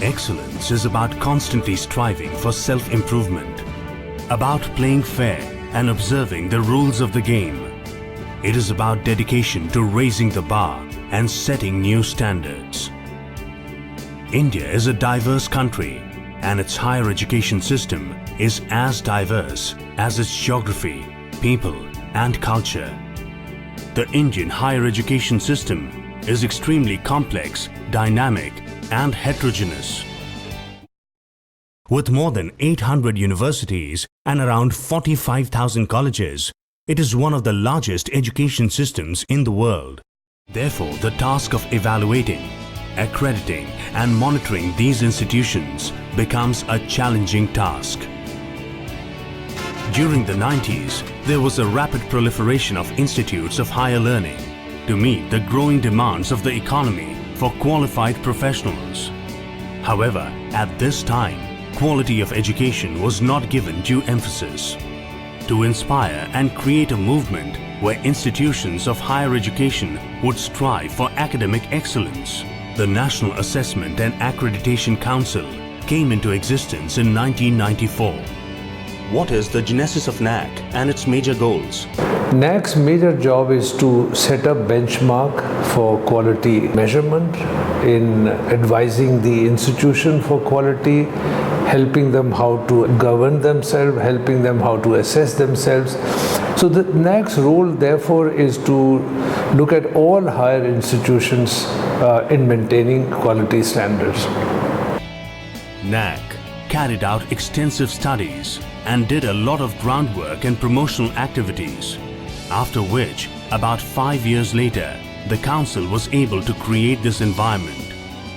Excellence is about constantly striving for self-improvement, about playing fair and observing the rules of the game. It is about dedication to raising the bar and setting new standards. India is a diverse country, and its higher education system is as diverse as its geography, people, and culture. The Indian higher education system is extremely complex, dynamic, and heterogeneous. With more than 800 universities and around 45,000 colleges, it is one of the largest education systems in the world. Therefore, the task of evaluating, accrediting, and monitoring these institutions becomes a challenging task. During the 90s, there was a rapid proliferation of institutes of higher learning to meet the growing demands of the economy for qualified professionals. However, at this time, quality of education was not given due emphasis. To inspire and create a movement where institutions of higher education would strive for academic excellence, the National Assessment and Accreditation Council came into existence in 1994. What is the genesis of NAAC and its major goals? NAAC's major job is to set up benchmark for quality measurement, in advising the institution for quality, helping them how to govern themselves, helping them how to assess themselves. So the NAAC's role therefore is to look at all higher institutions in maintaining quality standards. NAAC carried out extensive studies and did a lot of groundwork and promotional activities, after which, about 5 years later, the Council was able to create this environment.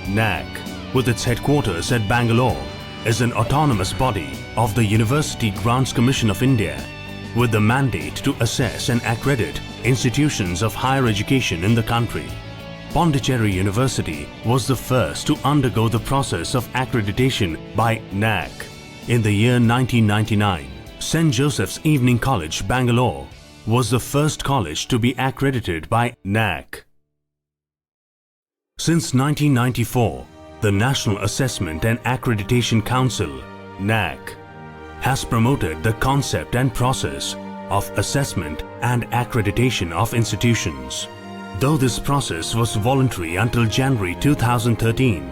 NAAC, with its headquarters at Bangalore, is an autonomous body of the University Grants Commission of India, with the mandate to assess and accredit institutions of higher education in the country. Pondicherry University was the first to undergo the process of accreditation by NAAC. In the year 1999, St. Joseph's Evening College, Bangalore, was the first college to be accredited by NAAC. Since 1994, the National Assessment and Accreditation Council, NAAC, has promoted the concept and process of assessment and accreditation of institutions. Though this process was voluntary until January 2013,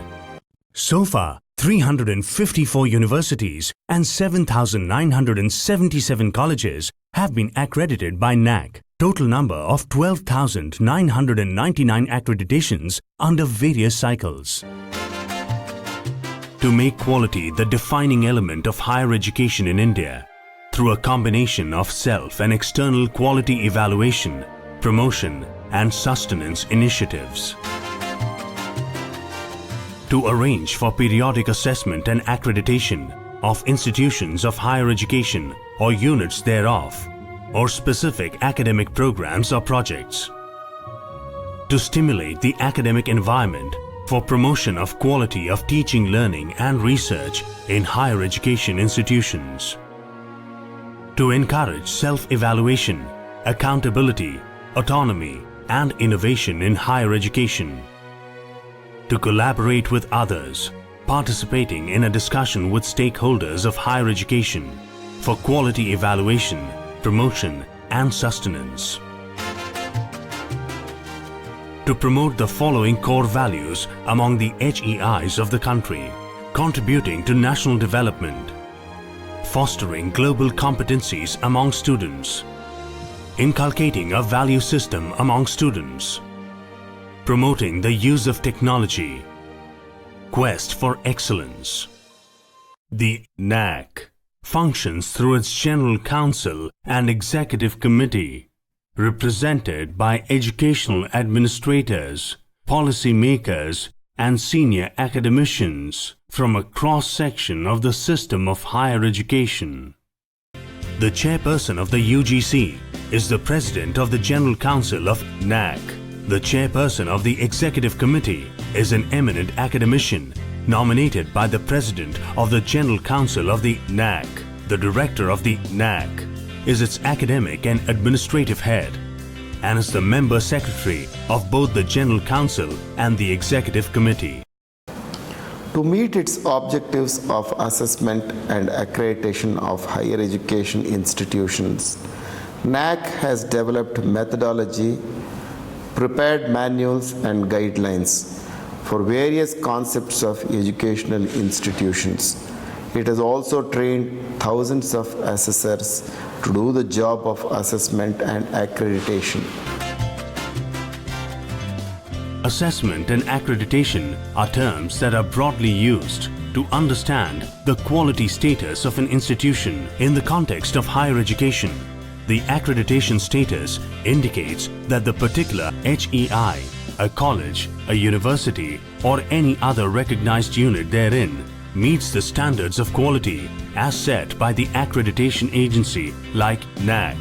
so far 354 universities and 7,977 colleges have been accredited by NAAC. Total number of 12,999 accreditations under various cycles. To make quality the defining element of higher education in India, through a combination of self and external quality evaluation, promotion, and sustenance initiatives. To arrange for periodic assessment and accreditation of institutions of higher education or units thereof, or specific academic programs or projects. To stimulate the academic environment for promotion of quality of teaching, learning and research in higher education institutions. To encourage self-evaluation, accountability, autonomy and innovation in higher education. To collaborate with others, participating in a discussion with stakeholders of higher education for quality evaluation, promotion and sustenance. To promote the following core values among the HEIs of the country, contributing to national development, fostering global competencies among students, inculcating a value system among students, promoting the use of technology, quest for excellence. The NAAC functions through its General Council and Executive Committee, represented by educational administrators, policy makers, and senior academicians from a cross-section of the system of higher education. The chairperson of the UGC is the President of the General Council of NAAC. The chairperson of the Executive Committee is an eminent academician nominated by the President of the General Council of the NAAC. The Director of the NAAC is its academic and administrative head and is the Member Secretary of both the General Council and the Executive Committee. To meet its objectives of assessment and accreditation of higher education institutions, NAAC has developed methodology, prepared manuals and guidelines for various concepts of educational institutions. It has also trained thousands of assessors to do the job of assessment and accreditation. Assessment and accreditation are terms that are broadly used to understand the quality status of an institution in the context of higher education. The accreditation status indicates that the particular HEI, a college, a university, or any other recognized unit therein meets the standards of quality as set by the accreditation agency like NAAC.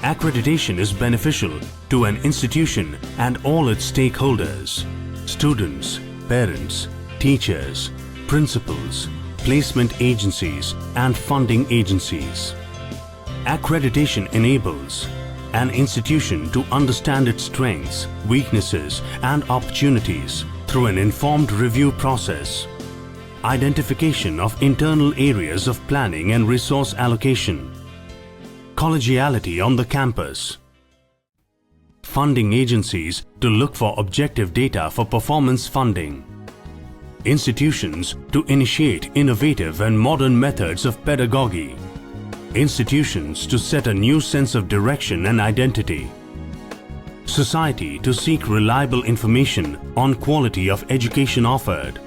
Accreditation is beneficial to an institution and all its stakeholders: students, parents, teachers, principals, placement agencies, and funding agencies. Accreditation enables an institution to understand its strengths, weaknesses, and opportunities through an informed review process, identification of internal areas of planning and resource allocation, collegiality on the campus, funding agencies to look for objective data for performance funding, institutions to initiate innovative and modern methods of pedagogy, institutions to set a new sense of direction and identity, society to seek reliable information on quality of education offered,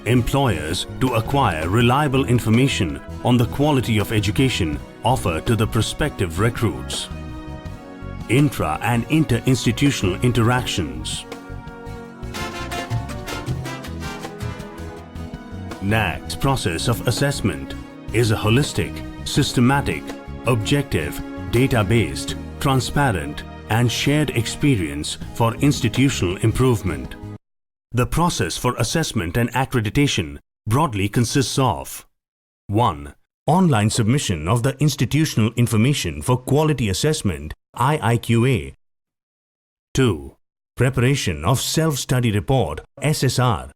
employers to acquire reliable information on the quality of education offered to the prospective recruits, intra- and inter-institutional interactions. NAAC's process of assessment is a holistic, systematic, objective, data-based, transparent, and shared experience for institutional improvement. The process for assessment and accreditation broadly consists of 1. Online submission of the institutional information for quality assessment IIQA. 2. Preparation of self-study report SSR.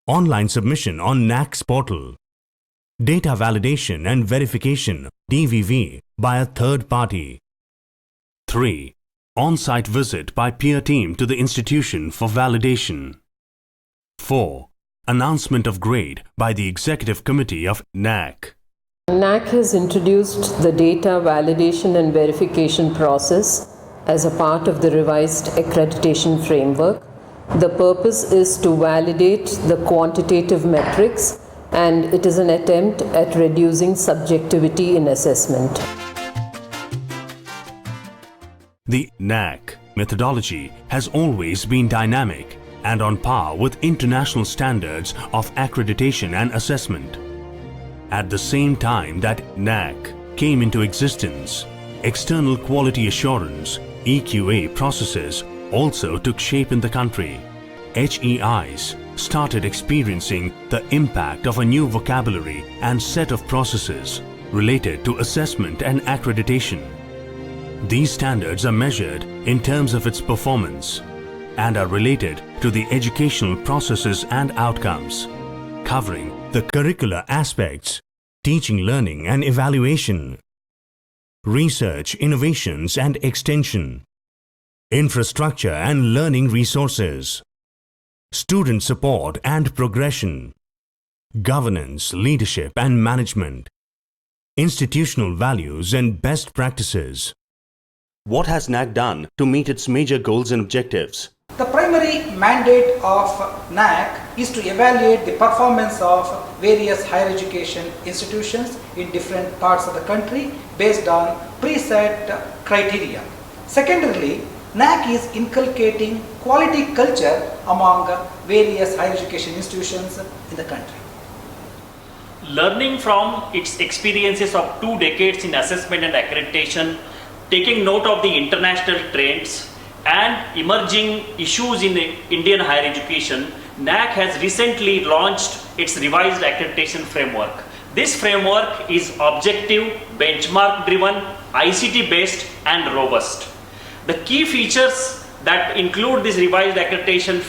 Online submission on NAAC's portal. Data validation and verification DVV by a third party. 3. On-site visit by peer team to the institution for validation. 4. Announcement of grade by the Executive Committee of NAAC. NAAC has introduced the data validation and verification process as a part of the revised accreditation framework. The purpose is to validate the quantitative metrics, and it is an attempt at reducing subjectivity in assessment. The NAAC methodology has always been dynamic and on par with international standards of accreditation and assessment. At the same time that NAAC came into existence, external quality assurance EQA processes also took shape in the country. HEIs started experiencing the impact of a new vocabulary and set of processes related to assessment and accreditation. These standards are measured in terms of its performance and are related to the educational processes and outcomes, covering the curricular aspects, teaching, learning and evaluation, research, innovations and extension, infrastructure and learning resources, student support and progression, governance, leadership and management, institutional values and best practices. What has NAAC done to meet its major goals and objectives? The primary mandate of NAAC is to evaluate the performance of various higher education institutions in different parts of the country based on preset criteria. Secondarily, NAAC is inculcating quality culture among various higher education institutions in the country. Learning from its experiences of 2 decades in assessment and accreditation, taking note of the international trends and emerging issues in the Indian higher education, NAAC has recently launched its revised accreditation framework. This framework is objective, benchmark driven, ICT based and robust. The key features that include this revised accreditation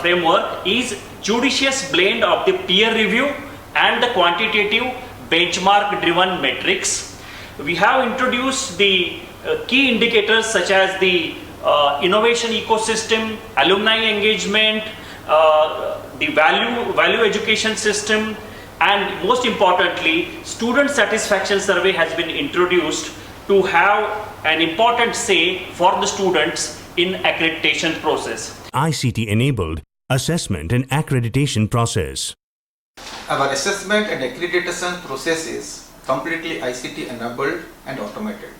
framework is judicious blend of the peer review and the quantitative benchmark driven metrics. We have introduced the key indicators such as the innovation ecosystem, alumni engagement, the value education system, and most importantly, student satisfaction survey has been introduced to have an important say for the students in accreditation process. ICT enabled assessment and accreditation process. Our assessment and accreditation process is completely ICT enabled and automated.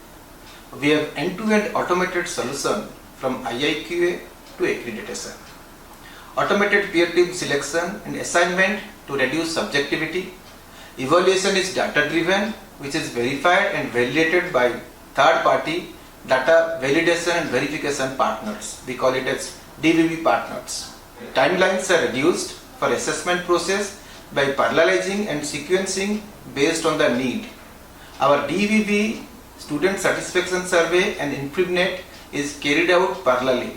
We have end-to-end automated solution from IIQA to accreditation. Automated peer team selection and assignment to reduce subjectivity. Evaluation is data driven, which is verified and validated by third party data validation and verification partners. We call it as DVV partners. Timelines are reduced for assessment process by parallelizing and sequencing based on the need. Our DVV student satisfaction survey and InfluNet is carried out parallelly.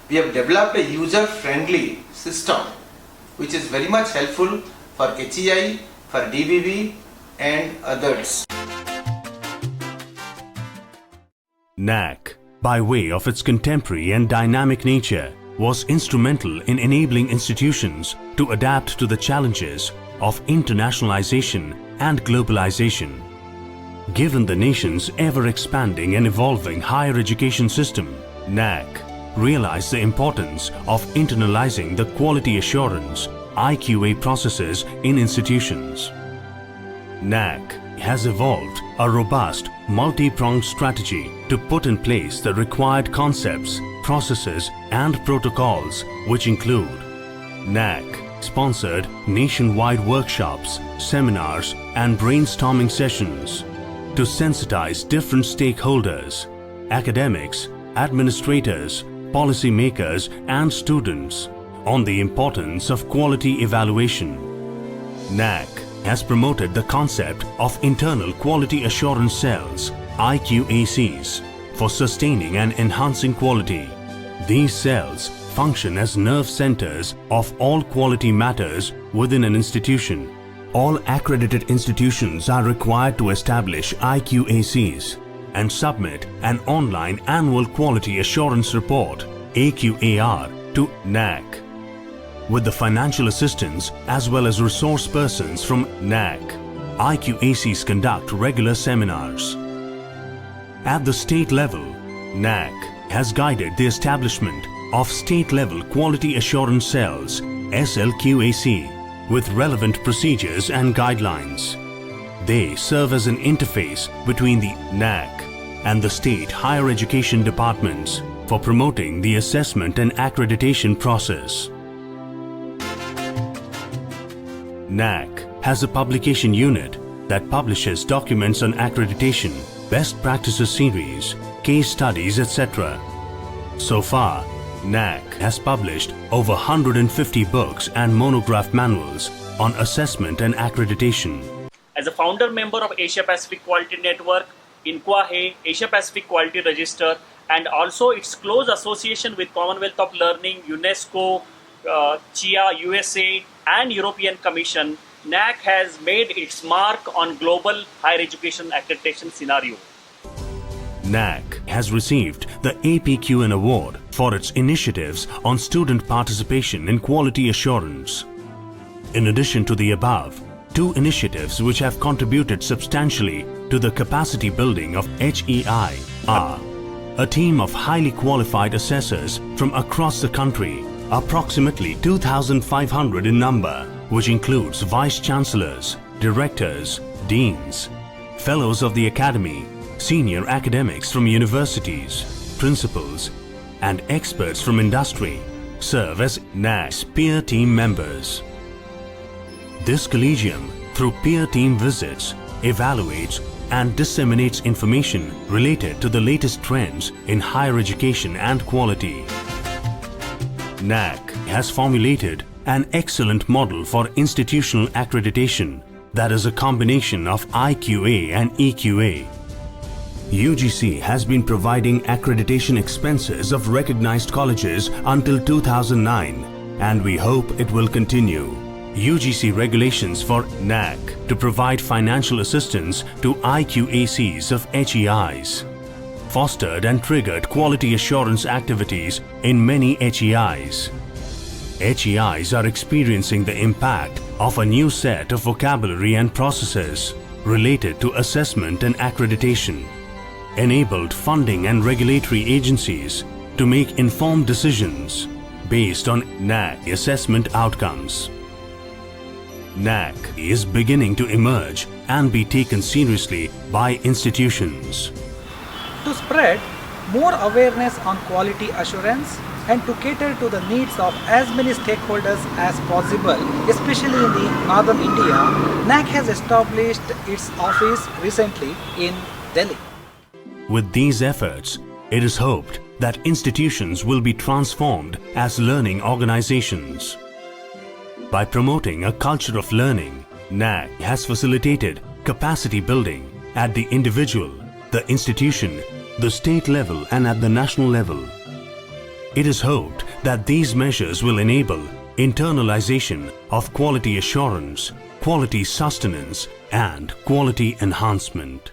We have developed a user-friendly system which is very much helpful for HEI, for DVV and others. NAAC, by way of its contemporary and dynamic nature, was instrumental in enabling institutions to adapt to the challenges of internationalization and globalization. Given the nation's ever-expanding and evolving higher education system, NAAC realized the importance of internalizing the quality assurance IQA processes in institutions. NAAC has evolved a robust, multi-pronged strategy to put in place the required concepts, processes and protocols, which include NAAC sponsored nationwide workshops, seminars and brainstorming sessions to sensitize different stakeholders, academics, administrators, policymakers and students on the importance of quality evaluation. NAAC has promoted the concept of internal quality assurance cells, IQACs, for sustaining and enhancing quality. These cells function as nerve centers of all quality matters within an institution. All accredited institutions are required to establish IQACs and submit an online annual quality assurance report, AQAR, to NAAC. With the financial assistance as well as resource persons from NAAC, IQACs conduct regular seminars. At the state level, NAAC has guided the establishment of state-level quality assurance cells, SLQAC, with relevant procedures and guidelines. They serve as an interface between the NAAC and the state higher education departments for promoting the assessment and accreditation process. NAAC has a publication unit that publishes documents on accreditation, best practices series, case studies, etc. So far, NAAC has published over 150 books and monograph manuals on assessment and accreditation. As a founder member of Asia Pacific Quality Network, INQUA, Asia Pacific Quality Register, and also its close association with Commonwealth of Learning, UNESCO, CIA, USA, and European Commission, NAAC has made its mark on global higher education accreditation scenario. NAAC has received the APQN Award for its initiatives on student participation in quality assurance. In addition to the above, two initiatives which have contributed substantially to the capacity building of HEI are a team of highly qualified assessors from across the country, approximately 2,500 in number, which includes vice chancellors, directors, deans, fellows of the academy, senior academics from universities, principals, and experts from industry serve as NAAC's peer team members. This collegium, through peer team visits, evaluates and disseminates information related to the latest trends in higher education and quality. NAAC has formulated an excellent model for institutional accreditation that is a combination of IQA and EQA. UGC has been providing accreditation expenses of recognized colleges until 2009, and we hope it will continue. UGC regulations for NAAC to provide financial assistance to IQACs of HEIs, fostered and triggered quality assurance activities in many HEIs. HEIs are experiencing the impact of a new set of vocabulary and processes related to assessment and accreditation, enabled funding and regulatory agencies to make informed decisions based on NAAC assessment outcomes. NAAC is beginning to emerge and be taken seriously by institutions. To spread more awareness on quality assurance and to cater to the needs of as many stakeholders as possible, especially in the northern India, NAAC has established its office recently in Delhi. With these efforts, it is hoped that institutions will be transformed as learning organizations. By promoting a culture of learning, NAAC has facilitated capacity building at the individual, the institution, the state level and at the national level. It is hoped that these measures will enable internalization of quality assurance, quality sustenance and quality enhancement.